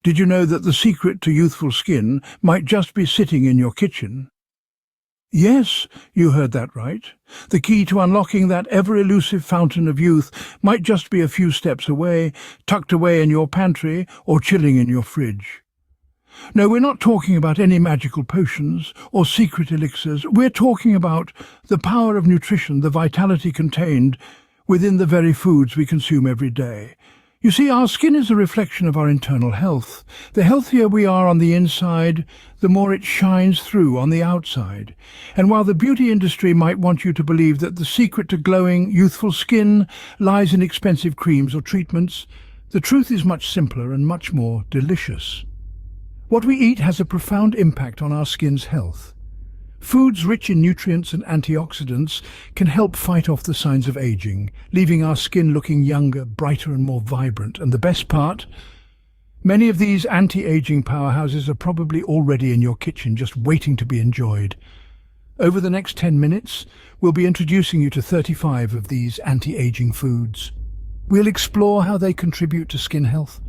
Did you know that the secret to youthful skin might just be sitting in your kitchen? Yes, you heard that right. The key to unlocking that ever-elusive fountain of youth might just be a few steps away, tucked away in your pantry or chilling in your fridge. No, we're not talking about any magical potions or secret elixirs. We're talking about the power of nutrition, the vitality contained within the very foods we consume every day. You see, our skin is a reflection of our internal health. The healthier we are on the inside, the more it shines through on the outside. And while the beauty industry might want you to believe that the secret to glowing, youthful skin lies in expensive creams or treatments, the truth is much simpler and much more delicious. What we eat has a profound impact on our skin's health. Foods rich in nutrients and antioxidants can help fight off the signs of aging, leaving our skin looking younger, brighter and more vibrant. And the best part? Many of these anti-aging powerhouses are probably already in your kitchen, just waiting to be enjoyed. Over the next 10 minutes, we'll be introducing you to 35 of these anti-aging foods. We'll explore how they contribute to skin health,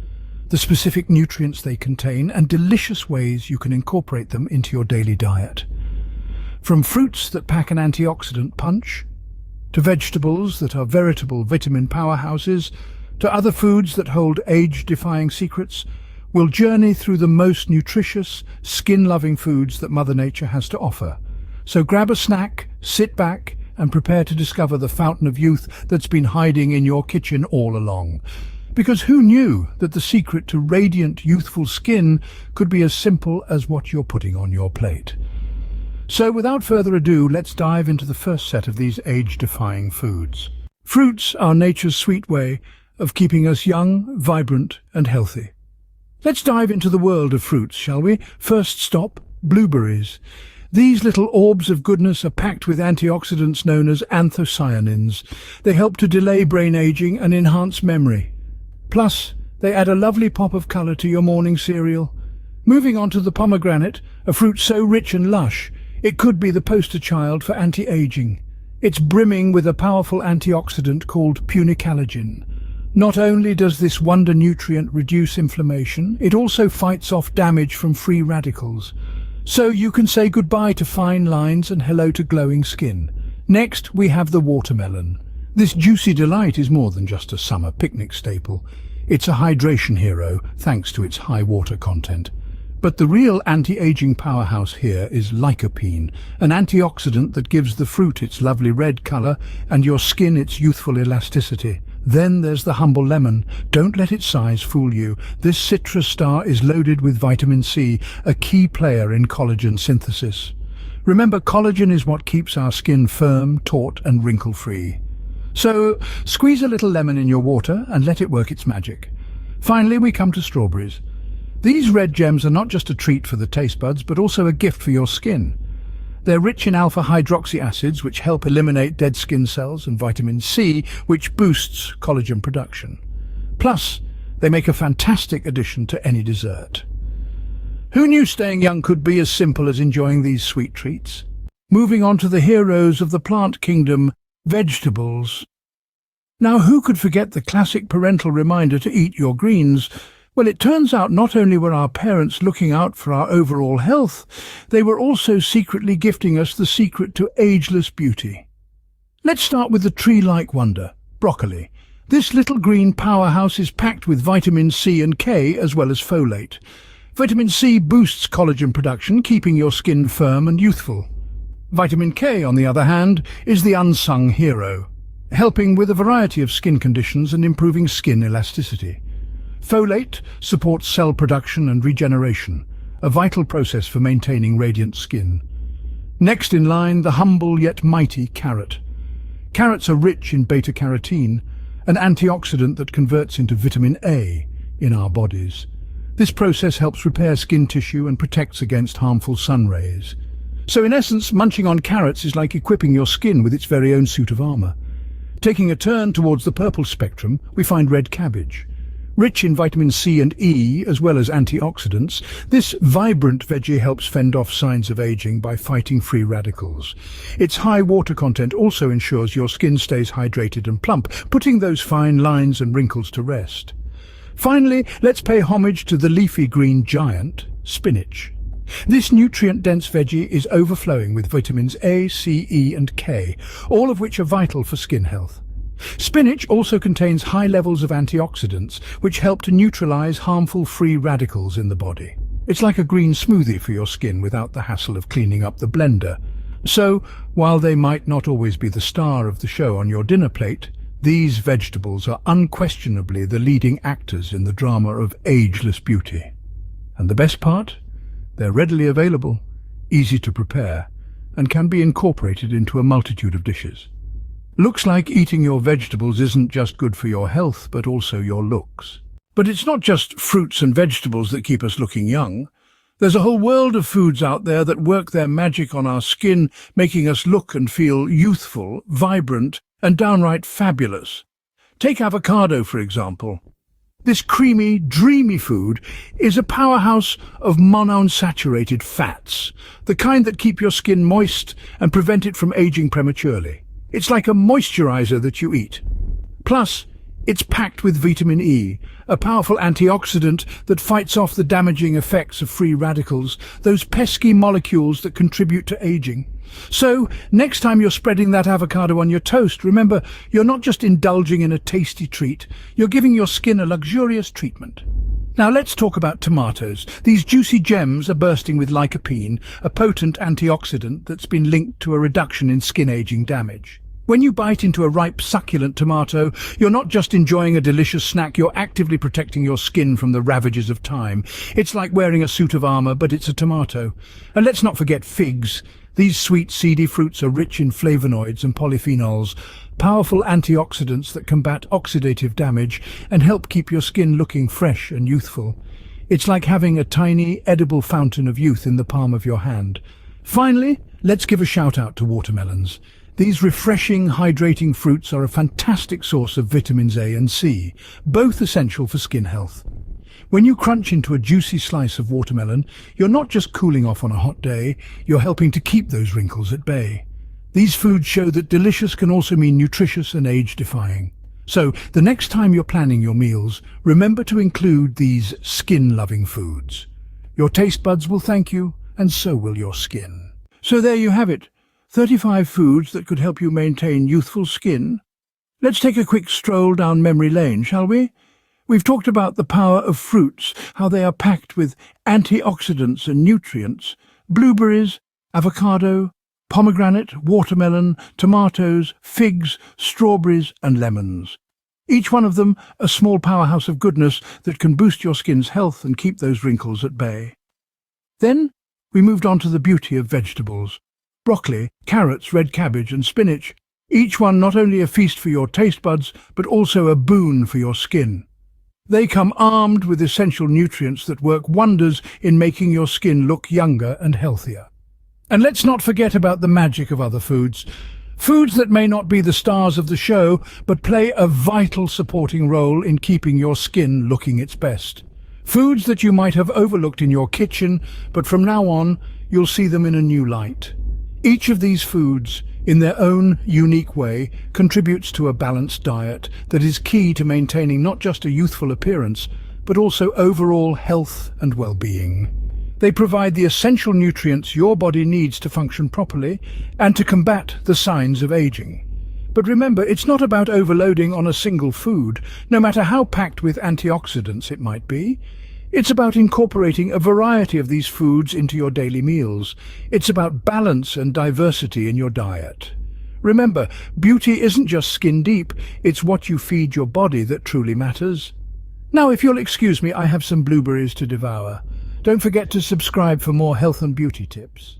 the specific nutrients they contain, and delicious ways you can incorporate them into your daily diet. From fruits that pack an antioxidant punch, to vegetables that are veritable vitamin powerhouses, to other foods that hold age-defying secrets, we'll journey through the most nutritious, skin-loving foods that Mother Nature has to offer. So grab a snack, sit back, and prepare to discover the fountain of youth that's been hiding in your kitchen all along. Because who knew that the secret to radiant, youthful skin could be as simple as what you're putting on your plate? So without further ado, let's dive into the first set of these age-defying foods. Fruits are nature's sweet way of keeping us young, vibrant and healthy. Let's dive into the world of fruits, shall we? First stop, blueberries. These little orbs of goodness are packed with antioxidants known as anthocyanins. They help to delay brain aging and enhance memory. Plus, they add a lovely pop of colour to your morning cereal. Moving on to the pomegranate, a fruit so rich and lush, it could be the poster child for anti-aging. It's brimming with a powerful antioxidant called Collagen. Not only does this wonder nutrient reduce inflammation, it also fights off damage from free radicals. So you can say goodbye to fine lines and hello to glowing skin. Next, we have the watermelon. This juicy delight is more than just a summer picnic staple. It's a hydration hero, thanks to its high water content. But the real anti-aging powerhouse here is lycopene, an antioxidant that gives the fruit its lovely red colour and your skin its youthful elasticity. Then there's the humble lemon. Don't let its size fool you. This citrus star is loaded with vitamin C, a key player in collagen synthesis. Remember, collagen is what keeps our skin firm, taut and wrinkle-free. So squeeze a little lemon in your water and let it work its magic. Finally, we come to strawberries. These red gems are not just a treat for the taste buds, but also a gift for your skin. They're rich in alpha-hydroxy acids, which help eliminate dead skin cells, and vitamin C, which boosts collagen production. Plus, they make a fantastic addition to any dessert. Who knew staying young could be as simple as enjoying these sweet treats? Moving on to the heroes of the plant kingdom, vegetables. Now, who could forget the classic parental reminder to eat your greens? Well, it turns out not only were our parents looking out for our overall health, they were also secretly gifting us the secret to ageless beauty. Let's start with the tree-like wonder, broccoli. This little green powerhouse is packed with vitamin C and K as well as folate. Vitamin C boosts collagen production, keeping your skin firm and youthful. Vitamin K, on the other hand, is the unsung hero, helping with a variety of skin conditions and improving skin elasticity. Folate supports cell production and regeneration, a vital process for maintaining radiant skin. Next in line, the humble yet mighty carrot. Carrots are rich in beta-carotene, an antioxidant that converts into vitamin A in our bodies. This process helps repair skin tissue and protects against harmful sun rays. So in essence, munching on carrots is like equipping your skin with its very own suit of armor. Taking a turn towards the purple spectrum, we find red cabbage. Rich in vitamin C and E, as well as antioxidants, this vibrant veggie helps fend off signs of aging by fighting free radicals. Its high water content also ensures your skin stays hydrated and plump, putting those fine lines and wrinkles to rest. Finally, let's pay homage to the leafy green giant, spinach. This nutrient-dense veggie is overflowing with vitamins A, C, E and K, all of which are vital for skin health. Spinach also contains high levels of antioxidants, which help to neutralize harmful free radicals in the body. It's like a green smoothie for your skin without the hassle of cleaning up the blender. So, while they might not always be the star of the show on your dinner plate, these vegetables are unquestionably the leading actors in the drama of ageless beauty. And the best part? They're readily available, easy to prepare, and can be incorporated into a multitude of dishes. Looks like eating your vegetables isn't just good for your health, but also your looks. But it's not just fruits and vegetables that keep us looking young. There's a whole world of foods out there that work their magic on our skin, making us look and feel youthful, vibrant, and downright fabulous. Take avocado, for example. This creamy, dreamy food is a powerhouse of monounsaturated fats, the kind that keep your skin moist and prevent it from aging prematurely. It's like a moisturizer that you eat. Plus, it's packed with vitamin E, a powerful antioxidant that fights off the damaging effects of free radicals, those pesky molecules that contribute to aging. So, next time you're spreading that avocado on your toast, remember, you're not just indulging in a tasty treat, you're giving your skin a luxurious treatment. Now let's talk about tomatoes. These juicy gems are bursting with lycopene, a potent antioxidant that's been linked to a reduction in skin aging damage. When you bite into a ripe, succulent tomato, you're not just enjoying a delicious snack, you're actively protecting your skin from the ravages of time. It's like wearing a suit of armor, but it's a tomato. And let's not forget figs. These sweet, seedy fruits are rich in flavonoids and polyphenols, powerful antioxidants that combat oxidative damage and help keep your skin looking fresh and youthful. It's like having a tiny, edible fountain of youth in the palm of your hand. Finally, let's give a shout out to watermelons. These refreshing, hydrating fruits are a fantastic source of vitamins A and C, both essential for skin health. When you crunch into a juicy slice of watermelon, you're not just cooling off on a hot day, you're helping to keep those wrinkles at bay. These foods show that delicious can also mean nutritious and age-defying. So, the next time you're planning your meals, remember to include these skin-loving foods. Your taste buds will thank you, and so will your skin. So there you have it. 35 foods that could help you maintain youthful skin. Let's take a quick stroll down memory lane, shall we? We've talked about the power of fruits, how they are packed with antioxidants and nutrients. Blueberries, avocado, pomegranate, watermelon, tomatoes, figs, strawberries and lemons. Each one of them a small powerhouse of goodness that can boost your skin's health and keep those wrinkles at bay. Then we moved on to the beauty of vegetables. Broccoli, carrots, red cabbage and spinach, each one not only a feast for your taste buds, but also a boon for your skin. They come armed with essential nutrients that work wonders in making your skin look younger and healthier. And let's not forget about the magic of other foods. Foods that may not be the stars of the show, but play a vital supporting role in keeping your skin looking its best. Foods that you might have overlooked in your kitchen, but from now on, you'll see them in a new light. Each of these foods, in their own unique way, contributes to a balanced diet that is key to maintaining not just a youthful appearance, but also overall health and well-being. They provide the essential nutrients your body needs to function properly and to combat the signs of aging. But remember, it's not about overloading on a single food, no matter how packed with antioxidants it might be. It's about incorporating a variety of these foods into your daily meals. It's about balance and diversity in your diet. Remember, beauty isn't just skin deep, it's what you feed your body that truly matters. Now, if you'll excuse me, I have some blueberries to devour. Don't forget to subscribe for more health and beauty tips.